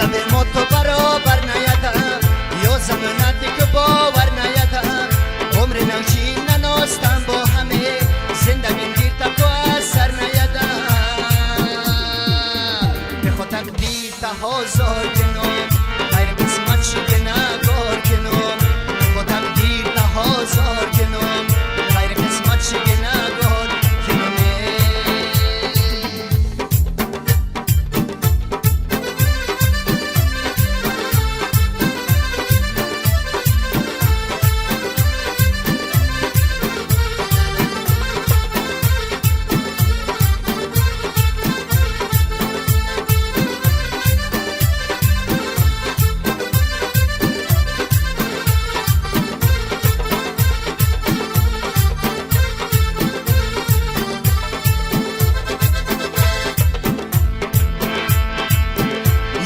به ما تو برابر نیدم یا زمانتی که باور نیدم عمر نوچی نناستم با همه زندگیم گیر تکو از سر نیدم به خود تقدیر تهازار کنم غیر قسمت شده نگار کنم به خود تقدیر تهازار کنم غیر قسمت شده نگار کنم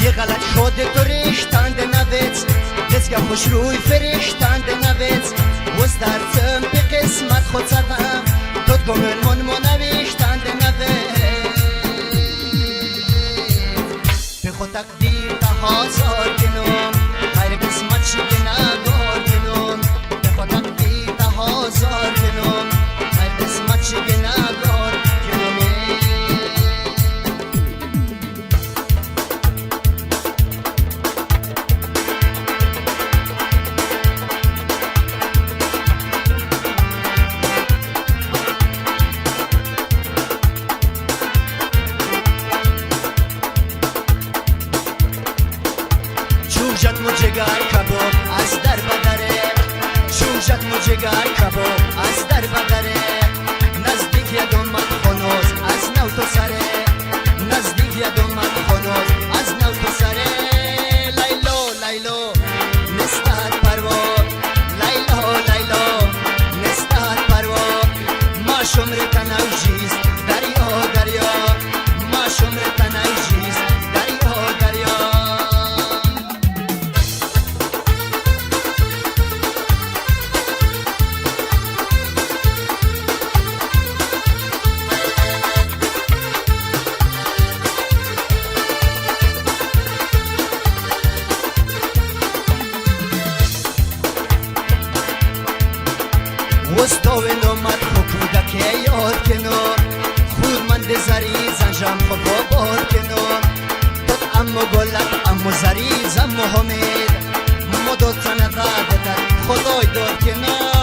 یه غلط شده تو رشتنده نویت دستگاه خوش روی فرشتنده نویت وز درتم به قسمت خود زدم تود گمن من نوشتنده نویت به خود تقدیر تهازار کنم غیر قسمت شده نگار کنم به خود تقدیر تهازار کنم غیر قسمت شده نگار کنم شوجت مجگر کباب از در بدره شوجت مجگر کباب از در بدره نزدیک یدوم من خونوز از نو تو سره نزدیک یدوم من خونوز از نو تو سره لیلو لیلو نستاد پروا لیلو لیلو نستاد پروا ما شمر تنوجیز دریا دریا ما شمر تنوجیز دریا دریا وستاوی نومد خوکوده که یاد کنم خود من دزاری زنجم خوب بار کنم تد امو گلت امو زری زم محمد مدد تنه در خدای دار کنم